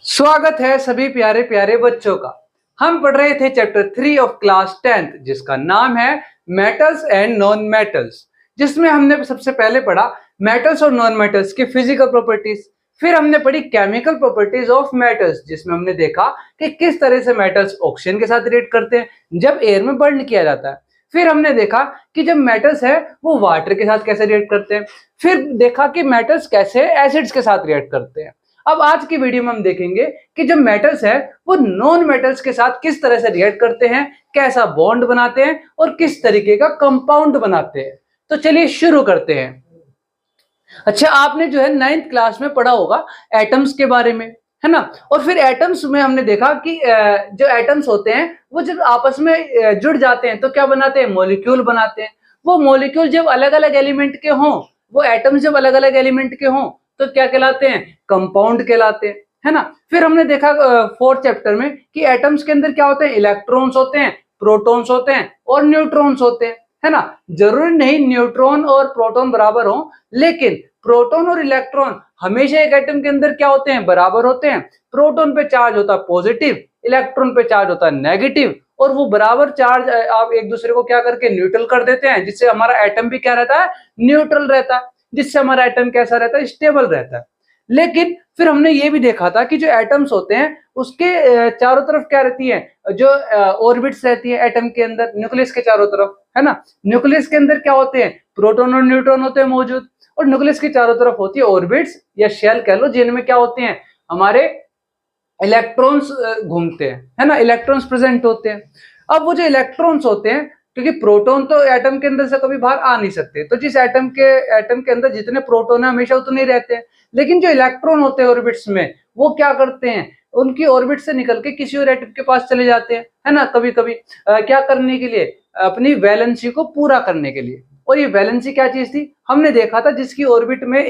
स्वागत है सभी प्यारे प्यारे बच्चों का। हम पढ़ रहे थे चैप्टर 3 ऑफ क्लास 10th जिसका नाम है मेटल्स एंड नॉन मेटल्स, जिसमें हमने सबसे पहले पढ़ा मेटल्स और नॉन मेटल्स की फिजिकल प्रॉपर्टीज। फिर हमने पढ़ी केमिकल प्रॉपर्टीज ऑफ मेटल्स, जिसमें हमने देखा कि किस तरह से मेटल्स ऑक्सीजन के साथ रिएक्ट करते हैं जब एयर में बर्न किया जाता है। फिर हमने देखा कि जब मेटल्स है वो वाटर के साथ कैसे रिएक्ट करते हैं। फिर देखा कि मेटल्स कैसे एसिड्स के साथ रिएक्ट करते हैं। अब आज की वीडियो में हम देखेंगे कि जो मेटल्स है वो नॉन मेटल्स के साथ किस तरह से रिएक्ट करते हैं, कैसा बॉन्ड बनाते हैं और किस तरीके का कंपाउंड बनाते हैं। तो चलिए शुरू करते हैं। अच्छा, आपने जो है 9th क्लास में पढ़ा होगा एटम्स के बारे में, है ना। और फिर एटम्स में हमने देखा कि जो एटम्स होते हैं वो जब आपस में जुड़ जाते हैं तो क्या बनाते हैं, मॉलिक्यूल बनाते हैं। वो मॉलिक्यूल जब अलग अलग एलिमेंट के हों, वो एटम्स जब अलग अलग एलिमेंट के हों तो क्या कहलाते हैं, कंपाउंड कहलाते हैं, है ना। फिर हमने देखा 4th चैप्टर में कि एटम्स के अंदर क्या होते हैं, इलेक्ट्रॉन्स होते हैं, प्रोटॉन्स होते हैं और न्यूट्रॉन्स होते हैं, है ना। जरूरी नहीं न्यूट्रॉन और प्रोटॉन बराबर हो, लेकिन प्रोटॉन और इलेक्ट्रॉन हमेशा एक एटम के अंदर क्या होते हैं, बराबर होते हैं। प्रोटॉन पे चार्ज होता है पॉजिटिव, इलेक्ट्रॉन पे चार्ज होता है नेगेटिव, और वो बराबर चार्ज आप एक दूसरे को क्या करके न्यूट्रल कर देते हैं, जिससे हमारा एटम भी क्या रहता है, न्यूट्रल रहता है, जिससे हमारा एटम कैसा रहता है, स्टेबल रहता है। लेकिन फिर हमने ये भी देखा था कि जो एटम्स होते हैं उसके चारों तरफ क्या रहती है, जो ऑर्बिट्स रहती है एटम के अंदर, न्यूक्लियस के चारों तरफ, है ना। न्यूक्लियस के अंदर क्या होते हैं, प्रोटॉन और न्यूट्रॉन होते हैं मौजूद, और न्यूक्लियस के चारों तरफ होती है ऑर्बिट्स या शेल कह लो, जिनमें क्या होते हैं, हमारे इलेक्ट्रॉन्स घूमते हैं, है ना, इलेक्ट्रॉन्स प्रेजेंट होते हैं। अब वो जो इलेक्ट्रॉन्स होते हैं, क्योंकि प्रोटॉन तो एटम के अंदर से कभी बाहर आ नहीं सकते, तो जिस एटम के अंदर जितने प्रोटॉन है हमेशा उतने ही रहते हैं। लेकिन जो इलेक्ट्रॉन होते हैं ऑर्बिट्स में, वो क्या करते हैं, उनकी ऑर्बिट से निकल के किसी और एटम के पास चले जाते हैं, है ना। कभी कभी क्या करने के लिए, अपनी वैलेंसी को पूरा करने के लिए। और ये वैलेंसी क्या चीज थी, हमने देखा था जिसकी ऑर्बिट में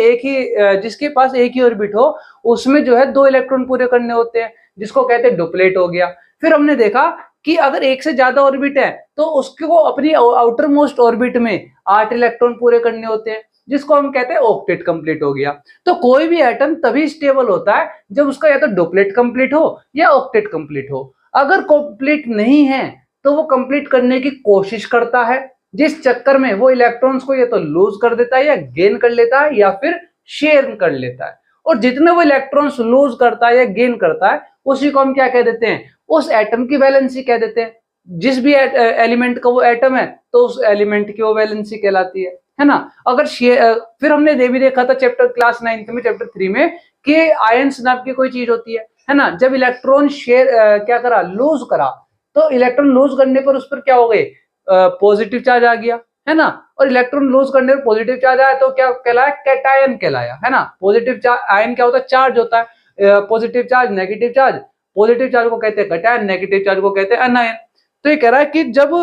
जिसके पास एक ही ऑर्बिट हो उसमें जो है 2 इलेक्ट्रॉन पूरे करने होते हैं, जिसको कहते हैं डुप्लेट हो गया। फिर हमने देखा कि अगर एक से ज्यादा ऑर्बिट है तो उसको अपनी आउटर मोस्ट ऑर्बिट में 8 इलेक्ट्रॉन पूरे करने होते हैं, जिसको हम कहते हैं ऑक्टेट कंप्लीट हो गया। तो कोई भी एटम तभी स्टेबल होता है जब उसका या तो डुप्लेट कंप्लीट हो या ऑक्टेट कंप्लीट हो। अगर कंप्लीट नहीं है तो वो कंप्लीट करने की कोशिश करता है, जिस चक्कर में वो इलेक्ट्रॉन्स को या तो लूज कर देता है या गेन कर लेता है या फिर शेयर कर लेता है। और जितने वो इलेक्ट्रॉन्स लूज करता है या गेन करता है उसी को हम क्या कह देते हैं, उस एटम की वैलेंसी कह देते हैं। जिस भी एलिमेंट का वो एटम है तो उस एलिमेंट की वो वैलेंसी कहलाती है ना। अगर फिर हमने ये भी देखा था चैप्टर क्लास 9th में, चैप्टर 3 में, कि आयंस नाम की कोई चीज होती है ना। जब इलेक्ट्रॉन शेयर क्या करा, लूज करा, तो इलेक्ट्रॉन लूज करने पर उस पर क्या हो गए, पॉजिटिव चार्ज आ गया, है ना। और इलेक्ट्रॉन लूज करने पर पॉजिटिव चार्ज आया तो क्या कहलाया, कैटायन कहलाया, है ना। पॉजिटिव चार्ज, आयन क्या होता है, चार्ज होता है, positive charge negative charge, positive charge को कहते हैं कैटायन, नेगेटिव चार्ज को कहते हैं अनायन। तो ये कह रहा है कि जब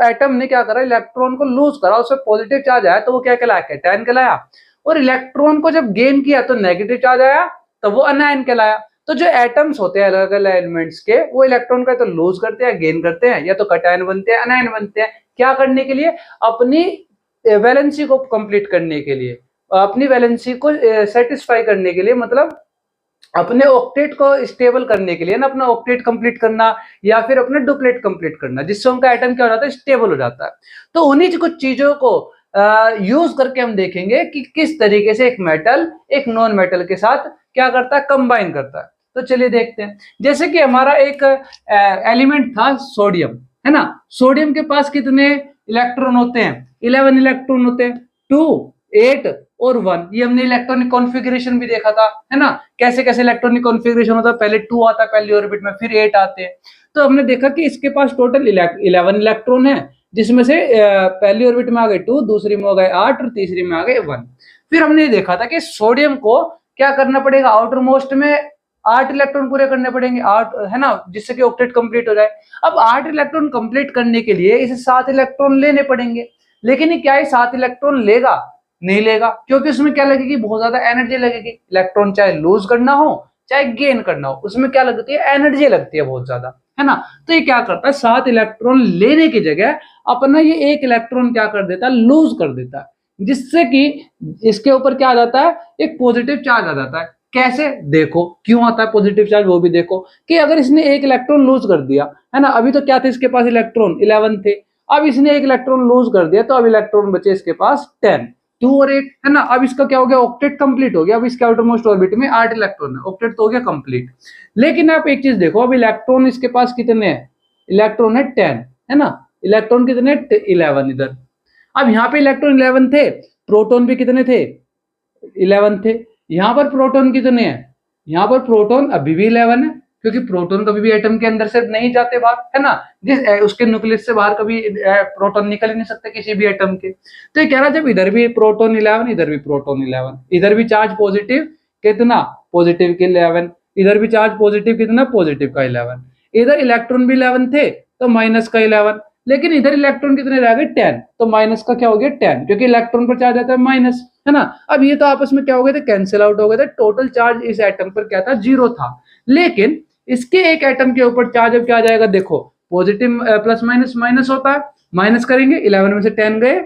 एटम ने क्या करा, इलेक्ट्रॉन को लूज करा, उसमें पॉजिटिव चार्ज आया तो वो क्या कहलाया, कैटायन कहलाया। और इलेक्ट्रॉन को जब गेन किया तो नेगेटिव चार्ज आया तो वो अनायन कहलाया। तो जो एटम्स होते हैं अलग अलग एलिमेंट्स के, वो इलेक्ट्रॉन का तो लूज करते हैं, गेन करते हैं, या तो कैटायन बनते हैं, अनायन बनते हैं। क्या करने के लिए, अपनी वैलेंसी को कंप्लीट करने के लिए, अपनी वैलेंसी को सेटिस्फाई करने के लिए, मतलब अपने ऑक्टेट को स्टेबल करने के लिए ना, अपना ऑक्टेट कंप्लीट करना या फिर अपना डुप्लेट कंप्लीट करना, जिससे उनका एटम क्या हो जाता है, स्टेबल हो जाता है। तो उन्हीं कुछ चीजों को यूज करके हम देखेंगे कि किस तरीके से एक मेटल एक नॉन मेटल के साथ क्या करता है, कंबाइन करता है। तो चलिए देखते हैं। जैसे कि हमारा एक एलिमेंट था सोडियम, है ना। सोडियम के पास कितने इलेक्ट्रॉन होते हैं, 11 इलेक्ट्रॉन होते हैं, 2, 8 और 1। ये हमने इलेक्ट्रॉनिक कॉन्फ़िगरेशन भी देखा था, है ना, कैसे कैसे इलेक्ट्रॉनिक कॉन्फ़िगरेशन होता है। पहले 2 आता है पहली ऑर्बिट में, फिर 8 आते हैं। तो हमने देखा कि इसके पास टोटल 11 इलेक्ट्रॉन है, जिसमें से पहली ऑर्बिट में आ गए 2, दूसरी में आ गए 8 और तीसरी में आ गए 1। फिर हमने देखा था कि सोडियम को क्या करना पड़ेगा, आउटर मोस्ट में 8 इलेक्ट्रॉन पूरे करने पड़ेंगे, 8, है ना, जिससे कि ऑक्टेट कंप्लीट हो जाए। अब 8 इलेक्ट्रॉन कंप्लीट करने के लिए इसे 7 इलेक्ट्रॉन लेने पड़ेंगे। लेकिन ये क्या है, 7 इलेक्ट्रॉन लेगा, नहीं लेगा, क्योंकि उसमें क्या लगेगी, बहुत ज्यादा एनर्जी लगेगी। इलेक्ट्रॉन चाहे लूज करना हो चाहे गेन करना हो, उसमें क्या लगती है, एनर्जी लगती है बहुत ज्यादा, है ना। तो ये क्या करता है, 7 इलेक्ट्रॉन लेने की जगह अपना ये 1 इलेक्ट्रॉन क्या कर देता है, लूज कर देता है, जिससे कि इसके ऊपर क्या आ जाता है, एक पॉजिटिव चार्ज आ जाता है। कैसे देखो, क्यों आता है पॉजिटिव चार्ज वो भी देखो, कि अगर इसने एक इलेक्ट्रॉन लूज कर दिया है ना, अभी तो क्या थे इसके पास इलेक्ट्रॉन 11 थे, अब इसने एक इलेक्ट्रॉन लूज कर दिया तो अब इलेक्ट्रॉन बचे इसके पास 10, 2 और 8 है ना। अब इसका क्या हो गया, ऑक्टेट कंप्लीट हो गया, अब इसके आउटरमोस्ट ऑर्बिट में 8 इलेक्ट्रॉन है, ऑक्टेट तो हो गया कंप्लीट। लेकिन आप एक चीज देखो, अब इलेक्ट्रॉन इसके पास कितने हैं, इलेक्ट्रॉन है 10 है ना, इलेक्ट्रॉन कितने 11 इधर। अब यहाँ पे इलेक्ट्रॉन 11 थे, प्रोटॉन भी कितने थे 11 थे, यहाँ पर प्रोटॉन कितने हैं, यहाँ पर प्रोटॉन अभी भी 11 है, क्योंकि प्रोटॉन कभी भी एटम के अंदर से नहीं जाते बाहर है ना, जिस उसके न्यूक्लियस से बाहर कभी प्रोटॉन निकल ही नहीं सकते किसी भी एटम के। तो ये कह रहा है जब इधर भी प्रोटॉन 11, इधर भी प्रोटॉन 11, इधर भी चार्ज पॉजिटिव कितना, पॉजिटिव के 11, इधर भी चार्ज पॉजिटिव कितना, पॉजिटिव का 11, इधर इलेक्ट्रॉन भी 11 थे तो माइनस का 11, लेकिन इधर इलेक्ट्रॉन कितने रह गए 10, तो माइनस का क्या हो गया 10, क्योंकि इलेक्ट्रॉन पर चार्ज आता है माइनस है ना। अब ये तो आपस में क्या हो गए थे, कैंसिल आउट हो गए थे, टोटल चार्ज इस एटम पर क्या था, 0 था। लेकिन इसके एक एटम के ऊपर चार्ज अब क्या आ जाएगा, देखो पॉजिटिव प्लस माइनस माइनस होता है, माइनस करेंगे 11 में से 10 गए,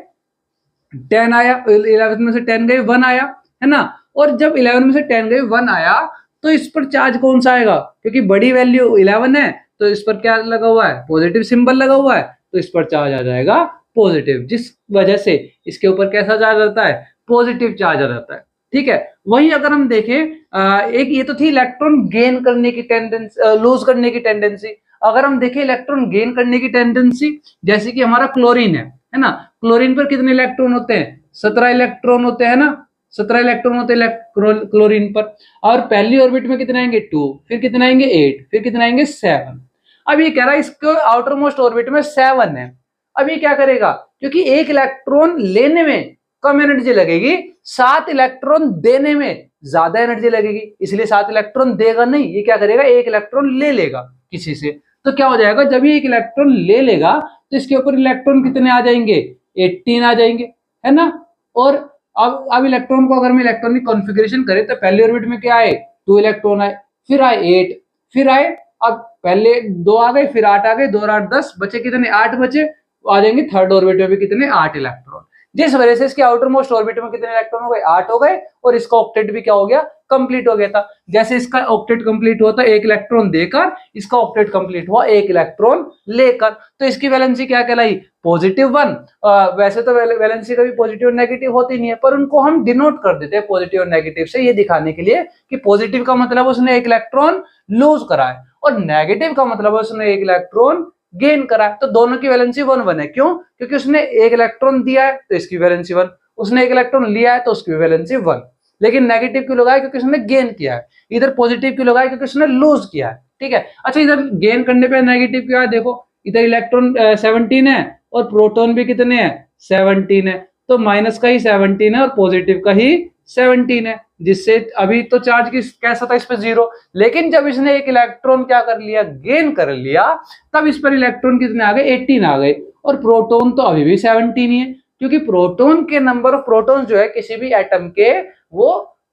10 आया, 11 में से 10 गए 1 आया है ना। और जब 11 में से 10 गए 1 आया तो इस पर चार्ज कौन सा आएगा, क्योंकि बड़ी वैल्यू 11 है तो इस पर क्या लगा हुआ है, पॉजिटिव सिंबल लगा हुआ है, तो इस पर चार्ज आ जाएगा पॉजिटिव, जिस वजह से इसके ऊपर कैसा चार्ज आता है, पॉजिटिव चार्ज आ जाता है। ठीक है, वही अगर हम देखें एक ये तो थी इलेक्ट्रॉन गेन करने की टेंडेंसी, लूज करने की टेंडेंसी। अगर हम देखें इलेक्ट्रॉन गेन करने की टेंडेंसी, जैसे कि हमारा क्लोरीन है ना, क्लोरीन पर कितने इलेक्ट्रॉन होते हैं, 17 इलेक्ट्रॉन होते हैं ना, 17 इलेक्ट्रॉन होते हैं क्लोरीन पर। और पहली ऑर्बिट में कितने आएंगे 2, फिर कितने आएंगे 8, फिर कितने आएंगे 7। अब ये कह रहा है इसको आउटर मोस्ट ऑर्बिट में 7 है। अब ये क्या करेगा, क्योंकि एक इलेक्ट्रॉन लेने में कम एनर्जी लगेगी, 7 इलेक्ट्रॉन देने में ज्यादा एनर्जी लगेगी, इसलिए 7 इलेक्ट्रॉन देगा नहीं, ये क्या करेगा, एक इलेक्ट्रॉन ले लेगा किसी से। तो क्या हो जाएगा, जब ये एक इलेक्ट्रॉन ले लेगा तो इसके ऊपर इलेक्ट्रॉन कितने आ जाएंगे, 18 आ जाएंगे है ना। और अब इलेक्ट्रॉन को अगर हम इलेक्ट्रॉन की कॉन्फ़िगरेशन करें तो पहली ऑर्बिट में क्या आए, 2 इलेक्ट्रॉन आए, फिर आए 8, फिर आए, अब पहले 2 आ गए, फिर 8 आ गए, 2 और 8 10, बचे कितने, 8 बचे, आ जाएंगे थर्ड ऑर्बिट में भी कितने, 8 इलेक्ट्रॉन, जिस वजह से इसके आउटर मोस्ट ऑर्बिट में कितने इलेक्ट्रॉन हो गए, 8 हो गए, और इसका ऑक्टेट भी क्या हो गया, कंप्लीट हो गया था। जैसे इसका ऑक्टेट कंप्लीट हुआ था एक इलेक्ट्रॉन देकर, इसका ऑक्टेट कंप्लीट हुआ एक इलेक्ट्रॉन लेकर, तो इसकी वैलेंसी क्या कहलाई, +1। वैसे तो वैलेंसी कभी पॉजिटिव और नेगेटिव होती नहीं है, पर उनको हम डिनोट कर देते हैं पॉजिटिव और नेगेटिव से, ये दिखाने के लिए कि पॉजिटिव का मतलब उसने एक इलेक्ट्रॉन लूज करा है, और नेगेटिव का मतलब उसने एक इलेक्ट्रॉन गेन करा है। तो दोनों की वैलेंसी 1 1 है, क्यों, क्योंकि उसने एक इलेक्ट्रॉन दिया है तो इसकी वैलेंसी 1, उसने एक इलेक्ट्रॉन लिया है तो उसकी वैलेंसी 1। लेकिन नेगेटिव क्यों लगाया, क्योंकि उसने गेन किया है। इधर पॉजिटिव क्यों लगाया, क्योंकि उसने लूज किया है। ठीक है, अच्छा इधर गेन करने पे नेगेटिव क्या है, देखो इधर इलेक्ट्रॉन 17 है और प्रोटॉन भी कितने हैं 17 है, तो माइनस का ही 17 है और पॉजिटिव का ही 17 है, जिससे अभी तो चार्ज की कैसा था इस पे 0, लेकिन जब इसने एक इलेक्ट्रॉन क्या कर लिया, गेन कर लिया, तब इस पर इलेक्ट्रॉन कितने आ गए, 18 आ गए, और प्रोटॉन तो अभी भी 17 ही है, क्योंकि प्रोटॉन के नंबर ऑफ प्रोटॉन्स जो है किसी भी एटम के वो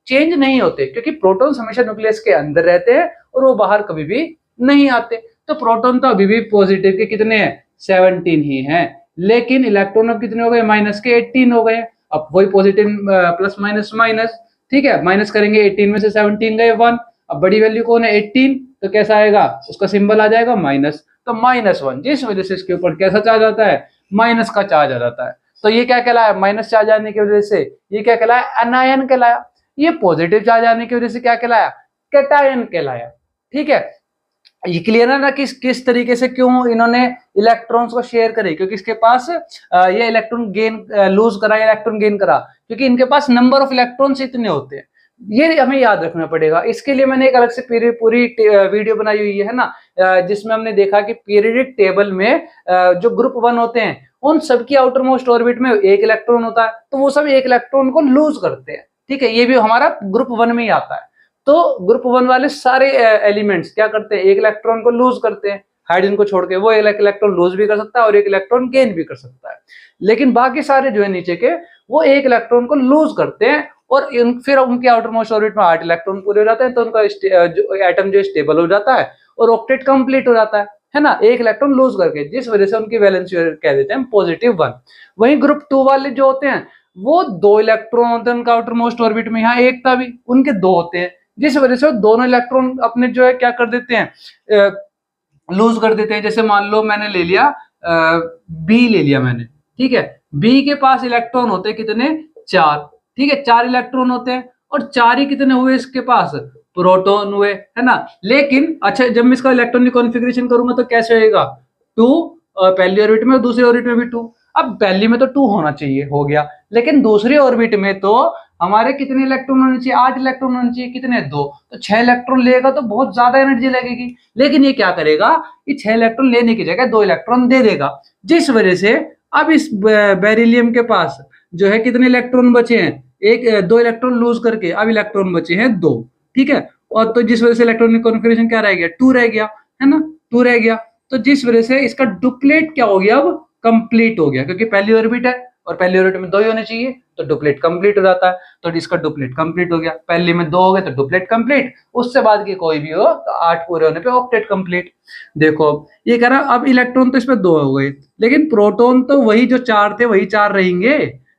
चेंज नहीं होते, क्योंकि प्रोटॉन्स हमेशा न्यूक्लियस के अंदर रहते हैं और वो बाहर कभी भी नहीं आते। तो प्रोटॉन तो अभी भी पॉजिटिव के कितने हैं 17 ही हैं, लेकिन इलेक्ट्रॉन अब कितने हो गए, माइनस के 18 हो गए। अब वही पॉजिटिव प्लस माइनस माइनस, ठीक है, माइनस करेंगे 18 में से 17 गए 1, अब बड़ी वैल्यू कौन है 18, तो कैसा आएगा, उसका सिंबल आ जाएगा माइनस, तो -1, जिस वजह से इसके ऊपर कैसा चार्ज आता है, माइनस का चार्ज आ जाता है। तो ये क्या कहलाया, माइनस चार्ज आने की वजह से ये क्या कहलाया, एनायन कहलाया। ये पॉजिटिव चार्ज आने की वजह से क्या कहलाया, कैटायन कहलाया। ठीक है, ये क्लियर है ना किस तरीके से क्यों इन्होंने इलेक्ट्रॉन्स को शेयर करे, क्योंकि इसके पास ये इलेक्ट्रॉन गेन लूज करा, इलेक्ट्रॉन गेन करा, क्योंकि इनके पास नंबर ऑफ इलेक्ट्रॉन्स इतने होते हैं, ये हमें याद रखना पड़ेगा। इसके लिए मैंने एक अलग से पूरी वीडियो बनाई हुई है ना, जिसमें हमने देखा कि पीरियडिक टेबल में जो ग्रुप 1 होते हैं उन सबकी आउटर मोस्ट ऑर्बिट में एक इलेक्ट्रॉन होता है, तो वो सब एक इलेक्ट्रॉन को लूज करते हैं। ठीक है, ये भी हमारा ग्रुप 1 में ही आता है। तो ग्रुप 1 वाले सारे एलिमेंट्स क्या करते हैं, एक इलेक्ट्रॉन को लूज करते हैं, हाइड्रोजन को छोड़ के, वो एक इलेक्ट्रॉन लूज भी कर सकता है और एक इलेक्ट्रॉन गेन भी कर सकता है। लेकिन बाकी सारे जो है नीचे के, वो एक इलेक्ट्रॉन को लूज करते हैं, और फिर उनके आउटर मोस्ट ऑर्बिट में 8 इलेक्ट्रॉन पूरे हो जाते हैं, तो उनका एटम जो स्टेबल हो जाता है और ऑक्टेट कंप्लीट हो जाता है ना, एक इलेक्ट्रॉन लूज करके, जिस वजह से उनकी वैलेंसी कह देते हैं +1। वहीं ग्रुप 2 वाले जो होते हैं वो 2 इलेक्ट्रॉन होते हैं उनका आउटर मोस्ट ऑर्बिट में, यहाँ एक था भी, उनके 2 होते हैं, जिस वजह से वो दोनों इलेक्ट्रॉन अपने जो है क्या कर देते हैं, लूज कर देते हैं। जैसे मान लो मैंने ले लिया बी ले लिया मैंने, ठीक है, बी के पास इलेक्ट्रॉन होते हैं कितने, 4, ठीक है, 4 इलेक्ट्रॉन होते हैं और 4 ही कितने हुए इसके पास, प्रोटॉन हुए, है ना। लेकिन अच्छा जब मैं इसका इलेक्ट्रॉनिक कॉन्फ़िगरेशन करूंगा तो कैसे होएगा, 2 पहली ऑर्बिट में, दूसरी ऑर्बिट में भी 2। अब पहली में तो 2 होना चाहिए, हो गया, लेकिन दूसरी ऑर्बिट में तो हमारे कितने इलेक्ट्रॉन होने चाहिए, 8 इलेक्ट्रॉन होने चाहिए, कितने, 2, तो 6 इलेक्ट्रॉन लेगा तो बहुत ज्यादा एनर्जी लगेगी। लेकिन ये क्या करेगा, ये 6 इलेक्ट्रॉन लेने की जगह 2 इलेक्ट्रॉन दे देगा, जिस वजह से अब इस बेरिलियम के पास जो है कितने इलेक्ट्रॉन बचे हैं, 2 इलेक्ट्रॉन लूज करके अब इलेक्ट्रॉन बचे हैं 2, ठीक है। और तो जिस वजह से इलेक्ट्रॉनिक कॉन्फ़िगरेशन क्या रह गया, 2 रह गया, है ना, 2 रह गया। तो जिस वजह से इसका डुप्लेट क्या हो गया, अब कंप्लीट हो गया, क्योंकि पहली ऑर्बिट है और पहली ऑर्बिट में 2 ही होने चाहिए, तो डुप्लेट कंप्लीट हो जाता है। तो इसका डुप्लेट कंप्लीट हो गया, पहले में 2 हो गए तो डुप्लेट कंप्लीट, उससे बाद की कोई भी हो तो 8 पूरे होने पे ऑक्टेट कंप्लीट। देखो ये कह रहा अब इलेक्ट्रॉन तो इसमें 2 हो गए, लेकिन प्रोटॉन तो वही जो 4 थे वही 4 रहेंगे,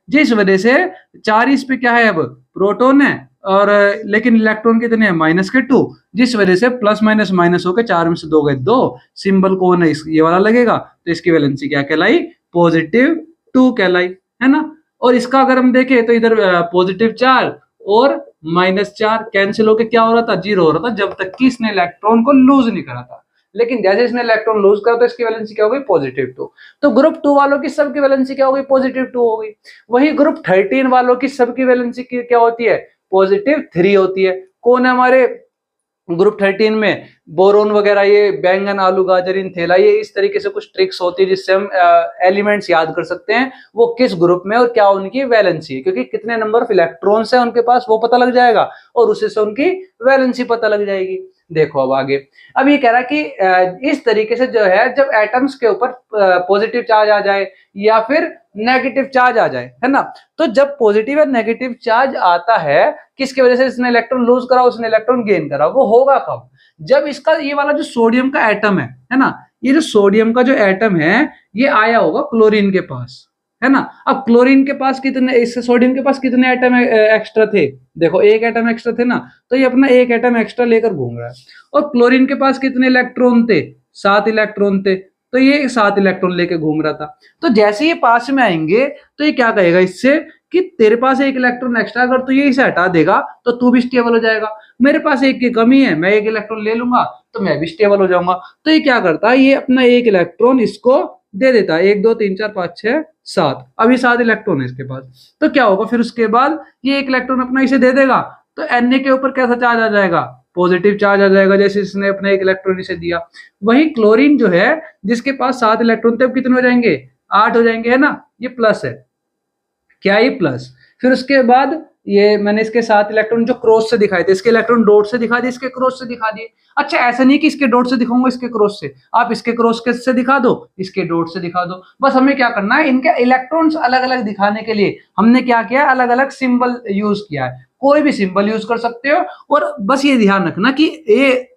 जिस वजह से 4 इस पे क्या है, अब प्रोटॉन है, और लेकिन इलेक्ट्रॉन कितने हैं, -2, जिस वजह से प्लस माइनस माइनस होकर 4 में से 2 गए 2, सिंबल कौन है, ये वाला लगेगा, तो इसकी वैलेंसी क्या कहलाई, +2 कहलाई, है ना। और इसका अगर हम देखें तो इधर +4 और -4 कैंसिल होकर क्या हो रहा था, 0 हो रहा था, जब तक कि इसने इलेक्ट्रॉन को लूज नहीं करा था। लेकिन जैसे इसने इलेक्ट्रॉन लूज करा तो इसकी वैलेंसी क्या हो गई, +2। तो ग्रुप 2 वालों की सबकी वैलेंसी क्या हो गई, +2 हो गई। वही ग्रुप 13 वालों की सबकी वैलेंसी क्या होती है, +3 होती है। कौन है हमारे ग्रुप 13 में, बोरोन वगैरह, ये बैंगन, आलू, गाजर, इन थैला, ये इस तरीके से कुछ ट्रिक्स होती है जिससे हम एलिमेंट्स याद कर सकते हैं वो किस ग्रुप में और क्या उनकी वैलेंसी है, क्योंकि कितने नंबर ऑफ इलेक्ट्रॉन्स है उनके पास वो पता लग जाएगा और उससे से उनकी वैलेंसी पता लग जाएगी। देखो अब आगे, अब ये कह रहा है कि इस तरीके से जो है जब एटम्स के ऊपर पॉजिटिव चार्ज आ जाए या फिर नेगेटिव चार्ज आ जाए, है ना, तो जब पॉजिटिव और नेगेटिव चार्ज आता है, किसकी वजह से, इसने इलेक्ट्रॉन लूज करा, उसने इलेक्ट्रॉन गेन करा, वो होगा कब, जब इसका ये वाला जो सोडियम का एटम है ना, ये जो सोडियम का जो एटम है ये आया होगा क्लोरीन के पास, है ना। अब क्लोरीन के पास कितने, इससे सोडियम के पास कितने एटम एक्स्ट्रा थे, देखो एक एटम एक्स्ट्रा थे ना, तो ये अपना एक एटम एक्स्ट्रा लेकर घूम रहा है। और क्लोरीन के पास कितने इलेक्ट्रॉन थे, 7 इलेक्ट्रॉन थे, तो ये 7 इलेक्ट्रॉन लेके घूम रहा था। तो जैसे ये पास में आएंगे तो ये क्या कहेगा इससे कि तेरे पास एक इलेक्ट्रॉन एक्स्ट्रा, अगर तू ये इसे हटा देगा तो तू भी स्टेबल हो जाएगा, मेरे पास एक की कमी है, मैं एक इलेक्ट्रॉन ले लूंगा तो मैं भी स्टेबल हो जाऊंगा। तो ये क्या करता है, ये अपना एक इलेक्ट्रॉन इसको दे देता है, 1 2 3 4 5 6 7, अभी 7 इलेक्ट्रॉन है इसके पास। तो क्या होगा फिर उसके बाद ये एक इलेक्ट्रॉन अपना इसे दे देगा, तो Na के ऊपर कैसा चार्ज आ जाएगा, पॉजिटिव चार्ज आ जाएगा, जैसे इसने अपने एक इलेक्ट्रॉन इसे दिया। वही क्लोरीन जो है जिसके पास 7 इलेक्ट्रॉन थे, अब कितने हो जाएंगे, 8 हो जाएंगे, है ना, ये प्लस है, क्या ये प्लस। फिर उसके बाद ये मैंने इसके 7 इलेक्ट्रॉन जो क्रॉस से दिखाए थे, इसके इलेक्ट्रॉन डॉट से दिखा दिए, इसके क्रॉस से दिखा दिए। अच्छा ऐसा नहीं कि इसके डॉट से दिखाऊंगा इसके क्रॉस से, आप इसके क्रॉस के से दिखा दो, इसके डॉट से दिखा दो, बस हमें क्या करना है, इनके इलेक्ट्रॉन्स अलग अलग दिखाने के लिए हमने क्या किया, अलग अलग सिंबल यूज किया है। कोई भी सिंबल यूज कर सकते हो, और बस ये ध्यान रखना कि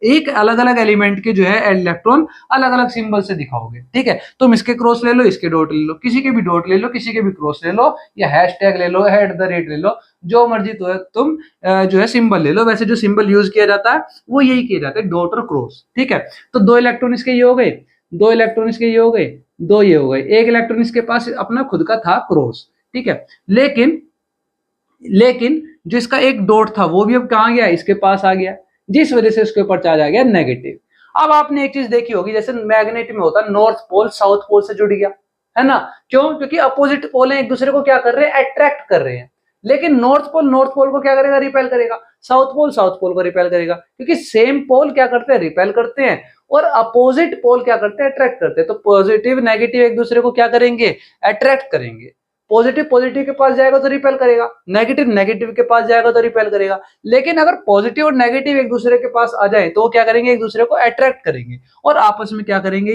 एक अलग अलग एलिमेंट के जो है इलेक्ट्रॉन अलग अलग सिंबल से दिखाओगे, ठीक है। तुम इसके क्रॉस ले लो, इसके डॉट ले लो, किसी के भी डॉट ले लो, किसी के भी क्रॉस ले लो, या हैशटैग ले लो, @ ले लो, जो मर्जी तो है तुम जो है सिंबल ले लो। वैसे जो सिंबल यूज किया जाता है वो यही किया जाता है, डॉट और क्रॉस, ठीक है। तो 2 इलेक्ट्रॉन इसके ये हो गए, 2 इलेक्ट्रॉन इसके ये हो गए, 2 ये हो गए, एक इलेक्ट्रॉन इसके पास अपना खुद का था क्रॉस, ठीक है। लेकिन जो इसका एक डॉट था वो भी अब कहां गया, इसके पास आ गया, जिस वजह से उसके ऊपर चार्ज आ गया नेगेटिव। अब आपने एक चीज देखी होगी, जैसे मैग्नेट में होता है, नॉर्थ पोल साउथ पोल से जुड़ गया, है ना, क्यों, क्योंकि अपोजिट पोल एक दूसरे को क्या कर रहे हैं, अट्रैक्ट कर रहे हैं। लेकिन नॉर्थ पोल को क्या करेगा, रिपेल करेगा, साउथ पोल को रिपेल करेगा, क्योंकि सेम पोल क्या करते हैं, रिपेल करते हैं, और अपोजिट पोल क्या करते हैं, अट्रैक्ट करते हैं। तो पॉजिटिव नेगेटिव एक दूसरे को क्या करेंगे, अट्रैक्ट करेंगे। पॉजिटिव के पास जाएगा तो रिपेल करेगा, नेगेटिव के पास जाएगा तो रिपेल करेगा। लेकिन अगर पॉजिटिव और नेगेटिव एक दूसरे के पास आ जाए तो वो क्या करेंगे, एक दूसरे को अट्रैक्ट करेंगे और आपस में क्या करेंगे,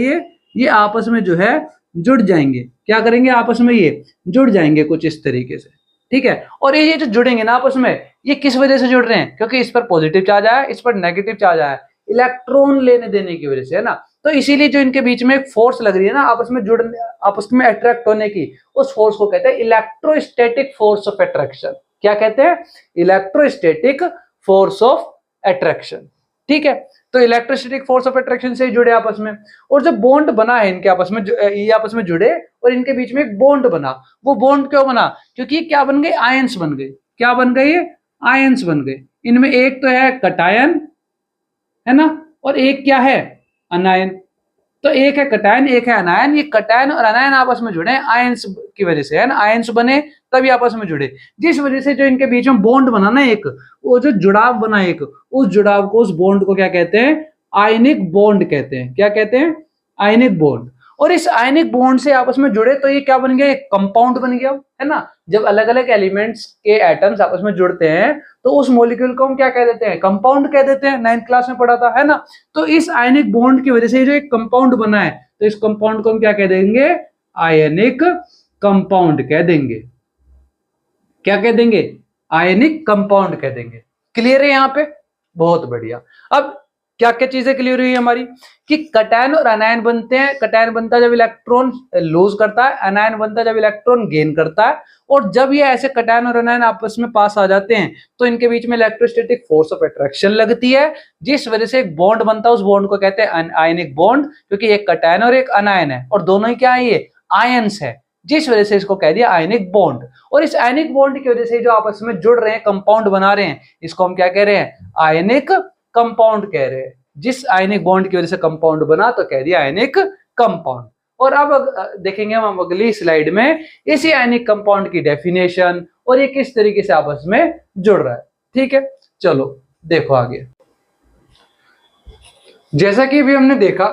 ये आपस में जो है जुड़ जाएंगे। क्या करेंगे, आपस में ये जुड़ जाएंगे कुछ इस तरीके से, ठीक है। और ये जो जुड़ेंगे ना आपस में, ये किस वजह से जुड़ रहे हैं, क्योंकि इस पर पॉजिटिव चार्ज आया, इस पर नेगेटिव चार्ज आया, इलेक्ट्रॉन लेने देने की वजह से, है ना। तो इसीलिए जो इनके बीच में एक फोर्स लग रही है ना, आपस में जुड़ने, आपस में अट्रैक्ट होने की, उस फोर्स को कहते हैं इलेक्ट्रोस्टैटिक फोर्स ऑफ अट्रैक्शन। क्या कहते हैं, इलेक्ट्रोस्टैटिक फोर्स ऑफ अट्रैक्शन। ठीक है, तो इलेक्ट्रोस्टैटिक फोर्स ऑफ अट्रैक्शन से जुड़े आपस में, और जब बॉन्ड बना है इनके आपस में, ये आपस में जुड़े और इनके बीच में एक बॉन्ड बना। वो बॉन्ड क्यों बना? क्योंकि क्या बन गए? आयंस बन गए। क्या बन गए? आयंस बन गए। इनमें एक तो है कटायन, है ना, और एक क्या है? अनायन। तो एक है कटायन, एक है अनायन। ये कटायन और अनायन आपस में जुड़े आयंस की वजह से, है ना, आयंस बने तभी आपस में जुड़े। जिस वजह से जो इनके बीच में बॉन्ड बना ना, एक वो जो जुड़ाव बना, एक उस जुड़ाव को, उस बॉन्ड को क्या कहते हैं? आयनिक बॉन्ड कहते हैं। क्या कहते हैं? Ionic bond. और इस आयनिक बॉन्ड से आपस में जुड़े तो ये क्या बन गया? एक कंपाउंड बन गया, है ना। जब अलग अलग एलिमेंट्स के एटम्स आपस में जुड़ते हैं तो उस मॉलिक्यूल को हम क्या कह देते हैं? कंपाउंड कह देते हैं। 9th क्लास में पढ़ा था, है ना। तो इस आयनिक बॉन्ड की वजह से जो एक कंपाउंड बना है, तो इस कंपाउंड को हम क्या कह देंगे? आयनिक कंपाउंड कह देंगे। क्या कह देंगे? आयनिक कंपाउंड कह देंगे। क्लियर है यहां पे? बहुत बढ़िया। अब क्या क्या चीजें क्लियर हुई हमारी कि कटायन और अनायन बनते हैं। कटायन बनता है जब इलेक्ट्रॉन लूज करता है, अनायन बनता है जब इलेक्ट्रॉन गेन करता है। और जब ये ऐसे कटायन और अनायन आपस में पास आ जाते हैं तो इनके बीच में इलेक्ट्रोस्टैटिक फोर्स ऑफ अट्रैक्शन लगती है, जिस वजह से एक बॉन्ड बनता है। उस बॉन्ड को कहते हैं आयनिक बॉन्ड, क्योंकि एक कटायन और एक अनायन है और दोनों ही क्या है? ये आयंस है, जिस वजह से इसको कह दिया आयनिक बॉन्ड। और इस आयनिक बॉन्ड की वजह से जो आपस में जुड़ रहे हैं, कंपाउंड बना रहे हैं, इसको हम क्या कह रहे हैं? आयनिक कंपाउंड कह रहे हैं। जिस आयनिक बॉन्ड की वजह से कंपाउंड बना तो कह दिया आयनिक कंपाउंड। और अब देखेंगे हम अगली स्लाइड में इसी आयनिक कंपाउंड की डेफिनेशन और ये किस तरीके से आपस में जुड़ रहा है। ठीक है, चलो देखो आगे। जैसा कि अभी हमने देखा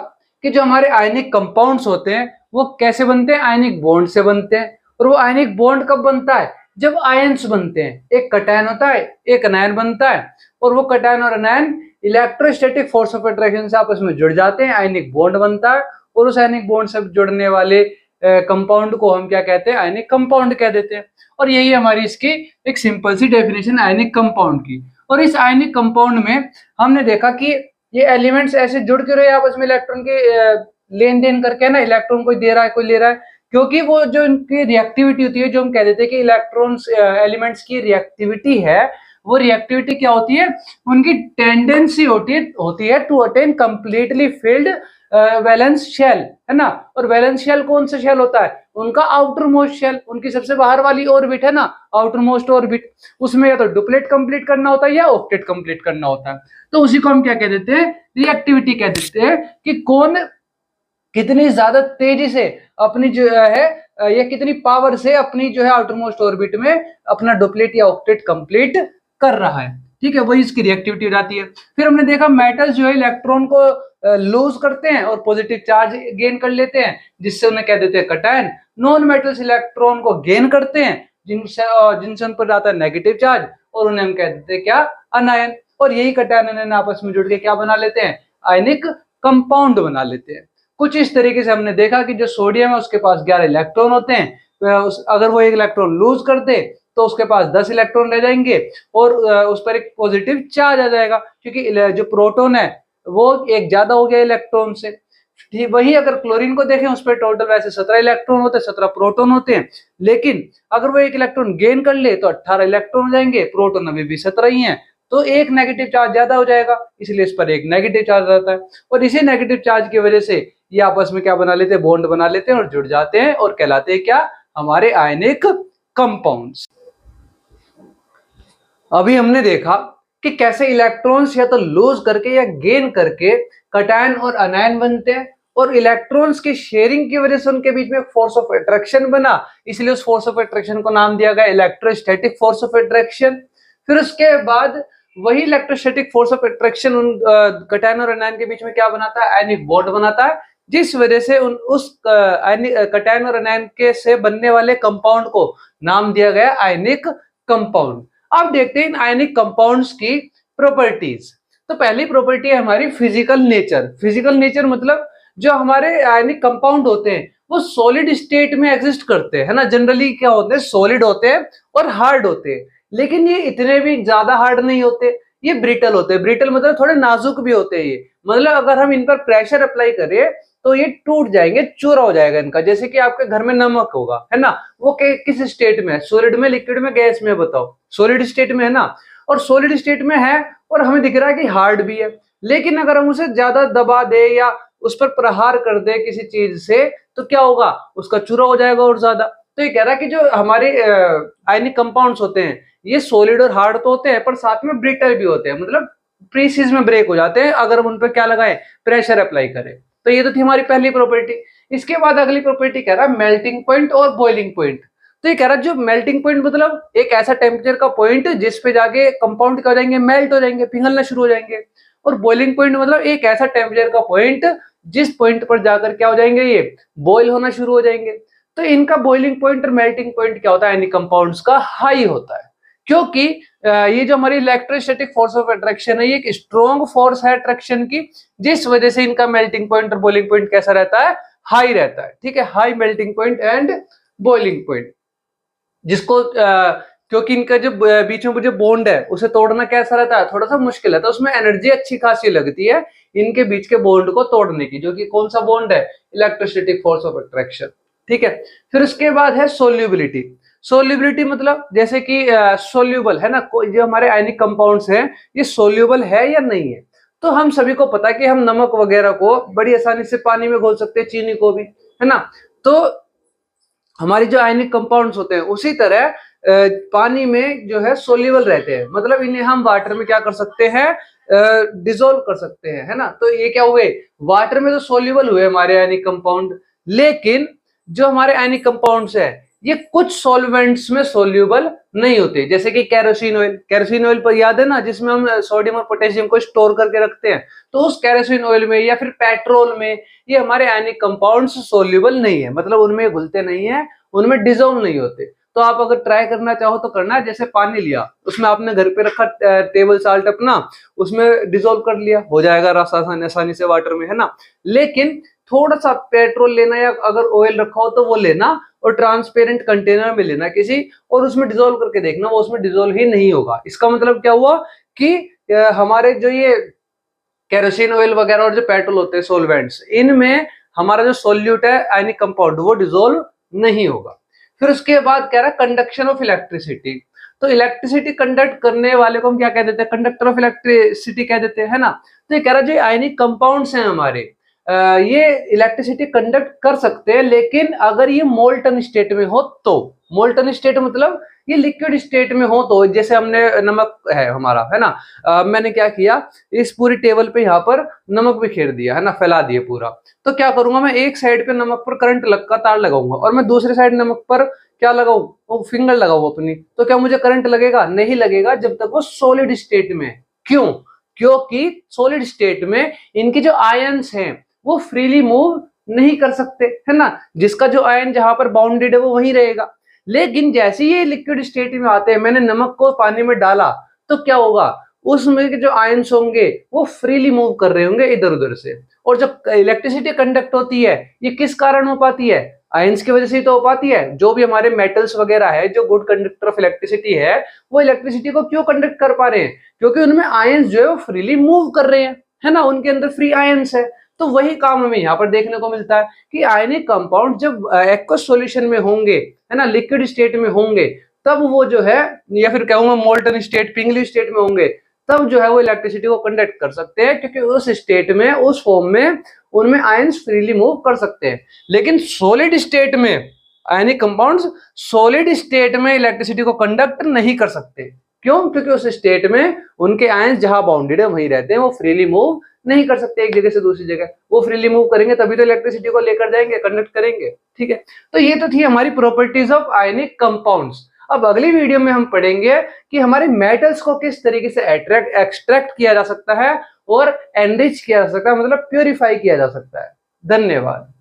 कि जो हमारे आयनिक कंपाउंड्स होते हैं वो कैसे बनते हैं? आयनिक बॉन्ड से बनते हैं। और वो आयनिक बॉन्ड कब बनता है? जब आयंस बनते हैं। एक कटायन होता है, एक अनायन बनता है, और वो कटायन और अनायन इलेक्ट्रोस्टैटिक फोर्स ऑफ अट्रैक्शन से आपस में जुड़ जाते हैं, आयनिक बॉन्ड बनता है। और उस आयनिक बॉन्ड से जुड़ने वाले कंपाउंड को हम क्या कहते हैं? आयनिक कंपाउंड कह देते हैं। और यही हमारी इसकी एक सिंपल सी डेफिनेशन आयनिक कंपाउंड की। और इस आयनिक कंपाउंड में हमने देखा कि ये एलिमेंट्स ऐसे जुड़ के रहे आपस में इलेक्ट्रॉन के लेन देन करके, ना, इलेक्ट्रॉन कोई दे रहा है कोई ले रहा है, क्योंकि वो जो इनकी रिएक्टिविटी होती है, जो हम कह देते हैं कि इलेक्ट्रॉन्स एलिमेंट्स की रिएक्टिविटी है, वो रिएक्टिविटी क्या होती है? उनकी टेंडेंसी होती है to attain completely filled valence shell, है ना। और वैलेंस शेल कौन सा शेल होता है? उनका आउटर मोस्ट शेल, उनकी सबसे बाहर वाली ऑर्बिट, है ना, आउटर मोस्ट ऑर्बिट। उसमें या तो डुप्लेट कंप्लीट करना होता है या ऑक्टेट कंप्लीट करना होता है। तो उसी को हम क्या कह देते हैं? रिएक्टिविटी कह देते हैं कि कौन कितनी ज्यादा तेजी से अपनी जो है या कितनी पावर से अपनी जो है आउटर मोस्ट ऑर्बिट में अपना डुप्लेट या ऑक्टेट कंप्लीट कर रहा है। ठीक है, वही इसकी रिएक्टिविटी हो जाती है। फिर हमने देखा मेटल्स जो है इलेक्ट्रॉन को लूज करते हैं और पॉजिटिव चार्ज गेन कर लेते हैं, जिससे उन्हें कह देते हैं कटायन। नॉन मेटल्स इलेक्ट्रॉन को गेन करते हैं, जिनसे उन पर आता है नेगेटिव चार्ज, और उन्हें हम कह देते हैं क्या? अनायन। और यही कटायन अनायन आपस में जुड़ के क्या बना लेते हैं? आयनिक कंपाउंड बना लेते हैं। कुछ इस तरीके से हमने देखा कि जो सोडियम है उसके पास 11 इलेक्ट्रॉन होते हैं। अगर वो एक इलेक्ट्रॉन लूज कर दे तो उसके पास 10 इलेक्ट्रॉन रह जाएंगे और उस पर एक पॉजिटिव चार्ज आ जाएगा, क्योंकि जो प्रोटॉन है वो एक ज्यादा हो गया इलेक्ट्रॉन से। ठीक, वही अगर क्लोरीन को देखें, उस पर टोटल वैसे 17 इलेक्ट्रॉन होते हैं, 17 प्रोटॉन होते हैं, लेकिन अगर वो एक इलेक्ट्रॉन गेन कर ले तो 18 इलेक्ट्रॉन हो जाएंगे, प्रोटॉन अभी भी 17 ही है, तो एक नेगेटिव चार्ज ज्यादा हो जाएगा, इसलिए इस पर एक नेगेटिव चार्ज रहता है। और इसी नेगेटिव चार्ज की वजह से ये आपस में क्या बना लेते हैं? बॉन्ड बना लेते हैं और जुड़ जाते हैं और कहलाते हैं क्या? हमारे आयनिक कंपाउंड्स। अभी हमने देखा कि कैसे इलेक्ट्रॉन्स या तो लूज करके या गेन करके कटायन और अनायन बनते हैं, और इलेक्ट्रॉन्स की शेयरिंग की वजह से उनके बीच में फोर्स ऑफ अट्रैक्शन बना, इसलिए उस फोर्स ऑफ अट्रैक्शन को नाम दिया गया इलेक्ट्रोस्टैटिक फोर्स ऑफ अट्रैक्शन। फिर उसके बाद वही इलेक्ट्रोस्टैटिक फोर्स ऑफ अट्रैक्शन उन कटायन और अनायन के बीच में क्या बनाता है? आयनिक बॉन्ड बनाता है, जिस वजह से उस कटायन और अनायन के से बनने वाले कंपाउंड को नाम दिया गया आयनिक कंपाउंड। अब देखते हैं इन आयनिक कंपाउंड्स की प्रॉपर्टीज। तो पहली प्रॉपर्टी है हमारी फिजिकल नेचर। फिजिकल नेचर मतलब जो हमारे आयनिक कंपाउंड होते हैं वो सॉलिड स्टेट में एग्जिस्ट करते हैं, है ना। जनरली क्या होते हैं? सॉलिड होते हैं और हार्ड होते हैं, लेकिन ये इतने भी ज्यादा हार्ड नहीं होते, ये ब्रिटल होते हैं। ब्रिटल मतलब थोड़े नाजुक भी होते हैं ये, मतलब अगर हम इन पर प्रेशर अप्लाई करें तो ये टूट जाएंगे, चूरा हो जाएगा इनका। जैसे कि आपके घर में नमक होगा, है ना, वो किस स्टेट में है? सॉलिड में, लिक्विड में, गैस में? बताओ, सॉलिड स्टेट में है ना। और सॉलिड स्टेट में है और हमें दिख रहा है कि हार्ड भी है, लेकिन अगर हम उसे ज्यादा दबा दे या उस पर प्रहार कर दे किसी चीज से तो क्या होगा, उसका चूरा हो जाएगा और ज्यादा। तो ये कह रहा है कि जो हमारे आयनिक कंपाउंड्स होते हैं ये सॉलिड और हार्ड तो होते हैं पर साथ में ब्रिटल भी होते हैं, मतलब प्रीसीज में ब्रेक हो जाते हैं अगर हम उन पर क्या लगाएं, प्रेशर अप्लाई करें। तो ये तो थी हमारी पहली प्रॉपर्टी। इसके बाद अगली प्रॉपर्टी कह रहा है मेल्टिंग पॉइंट और बॉइलिंग पॉइंट। तो ये कह रहा है जो मेल्टिंग पॉइंट मतलब एक ऐसा टेम्परेचर का पॉइंट जिस पे जाके कंपाउंड क्या हो जाएंगे, मेल्ट हो जाएंगे, पिघलना शुरू हो जाएंगे। और बॉइलिंग पॉइंट मतलब एक ऐसा टेम्परेचर का पॉइंट जिस पॉइंट पर जाकर क्या हो जाएंगे, ये बॉइल होना शुरू हो जाएंगे। तो इनका बॉइलिंग पॉइंट और मेल्टिंग पॉइंट क्या होता है, यानी कंपाउंड्स का हाई होता है, क्योंकि ये जो हमारी इलेक्ट्रोस्टैटिक फोर्स ऑफ अट्रैक्शन है ये एक स्ट्रॉन्ग फोर्स है अट्रैक्शन की, जिस वजह से इनका मेल्टिंग पॉइंट और बॉइलिंग पॉइंट कैसा रहता है, हाई रहता है। ठीक है, high melting point and boiling point, जिसको क्योंकि इनका जो बीच में जो बॉन्ड है उसे तोड़ना कैसा रहता है, थोड़ा सा मुश्किल है, तो उसमें एनर्जी अच्छी खासी लगती है इनके बीच के बॉन्ड को तोड़ने की, जो कि कौन सा बॉन्ड है, इलेक्ट्रोस्टैटिक फोर्स ऑफ अट्रैक्शन। ठीक है, फिर उसके बाद है सोल्यूबिलिटी। सोल्यूबिलिटी मतलब जैसे कि सोल्यूबल है ना, जो हमारे आयनिक कंपाउंड्स हैं ये सोल्यूबल है या नहीं है। तो हम सभी को पता है कि हम नमक वगैरह को बड़ी आसानी से पानी में घोल सकते हैं, चीनी को भी, है ना। तो हमारी जो आयनिक कंपाउंड्स होते हैं उसी तरह पानी में जो है सोल्यूबल रहते हैं, मतलब इन्हें हम वाटर में क्या कर सकते हैं, डिसोल्व कर सकते हैं, है ना। तो ये क्या हुए, वाटर में तो सोल्यूबल हुए हमारे आयनिक कंपाउंड, लेकिन जो हमारे आयनिक कंपाउंड्स है ये कुछ सॉल्वेंट्स में सोल्यूबल नहीं होते, जैसे कि कैरोसिन ऑयल। कैरोसिन ऑयल पर याद है ना, जिसमें हम सोडियम और पोटेशियम को स्टोर करके रखते हैं, तो उस कैरोसिन ऑयल में या फिर पेट्रोल में ये हमारे आयनिक कंपाउंड्स सोल्यूबल नहीं है, मतलब उनमें घुलते नहीं है, उनमें डिसॉल्व नहीं होते। तो आप अगर ट्राई करना चाहो तो करना है, जैसे पानी लिया उसमें आपने घर पे रखा टेबल साल्ट अपना, उसमें डिसॉल्व कर लिया, हो जाएगा रस आसानी से वाटर में, है ना। लेकिन थोड़ा सा पेट्रोल लेना या अगर ऑयल रखा हो तो वो लेना और ट्रांसपेरेंट कंटेनर में लेना किसी, और उसमें डिसॉल्व करके देखना, वो उसमें डिसॉल्व ही नहीं होगा। इसका मतलब क्या हुआ कि हमारे जो ये केरोसिन ऑयल वगैरह और जो पेट्रोल होते हैं सोलवेंट्स, इनमें हमारा जो सोल्यूट है आयनिक कंपाउंड वो डिसॉल्व नहीं होगा। फिर उसके बाद कह रहा है कंडक्शन ऑफ इलेक्ट्रिसिटी। तो इलेक्ट्रिसिटी कंडक्ट करने वाले को हम क्या कह देते हैं, कंडक्टर ऑफ इलेक्ट्रिसिटी कह देते हैं, है ना। तो ये कह रहा है जो आयनिक कंपाउंड्स हैं हमारे ये इलेक्ट्रिसिटी कंडक्ट कर सकते हैं, लेकिन अगर ये मोल्टन स्टेट में हो तो। मोल्टन स्टेट मतलब ये लिक्विड स्टेट में हो तो, जैसे हमने नमक है हमारा, है ना, मैंने क्या किया, इस पूरी टेबल पे यहाँ पर नमक बिखेर दिया, है ना, फैला दिया पूरा। तो क्या करूंगा मैं, एक साइड पे नमक पर करंट का तार लगाऊंगा और मैं दूसरे साइड नमक पर क्या लगाऊं, वो फिंगर लगाऊं अपनी, तो क्या मुझे करंट लगेगा, नहीं लगेगा जब तक वो सॉलिड स्टेट में। क्यों, क्योंकि सॉलिड स्टेट में इनके जो आयंस हैं वो फ्रीली मूव नहीं कर सकते, है ना, जिसका जो आयन जहां पर बाउंडेड है वो वहीं रहेगा। लेकिन जैसे ये लिक्विड स्टेट में आते हैं, मैंने नमक को पानी में डाला, तो क्या होगा, उसमें के जो आयंस होंगे वो फ्रीली मूव कर रहे होंगे इधर उधर से। और जब इलेक्ट्रिसिटी कंडक्ट होती है ये किस कारण हो पाती है, आयंस की वजह से ही तो हो पाती है। जो भी हमारे मेटल्स वगैरह है जो गुड कंडक्टर ऑफ इलेक्ट्रिसिटी है, वो इलेक्ट्रिसिटी को क्यों कंडक्ट कर पा रहे हैं, क्योंकि उनमें आयंस जो है वो फ्रीली मूव कर रहे हैं, है ना, उनके अंदर फ्री आयंस है। तो वही काम हमें यहाँ पर देखने को मिलता है कि आयनिक कंपाउंड जब एक्वस सॉल्यूशन में होंगे, है ना, लिक्विड स्टेट में होंगे, तब वो जो है, या फिर कहूंगा मोल्टन स्टेट, पिंगली स्टेट में होंगे, तब जो है वो इलेक्ट्रिसिटी को कंडक्ट कर सकते हैं, क्योंकि उस स्टेट में, उस फॉर्म में उनमें आयंस फ्रीली मूव कर सकते हैं। लेकिन सॉलिड स्टेट में आयनिक कंपाउंड्स सॉलिड स्टेट में इलेक्ट्रिसिटी को कंडक्ट नहीं कर सकते। क्यों, क्योंकि उस स्टेट में उनके आयंस जहां बाउंडेड है वहीं रहते हैं, वो फ्रीली मूव नहीं कर सकते एक जगह से दूसरी जगह। वो फ्रीली मूव करेंगे तभी तो इलेक्ट्रिसिटी को लेकर जाएंगे, कंडक्ट करेंगे। ठीक है, तो ये तो थी हमारी प्रॉपर्टीज ऑफ आयनिक कंपाउंड्स। अब अगली वीडियो में हम पढ़ेंगे कि हमारे मेटल्स को किस तरीके से एक्सट्रैक्ट किया जा सकता है और एनरिच किया जा सकता है, मतलब प्योरीफाई किया जा सकता है। धन्यवाद।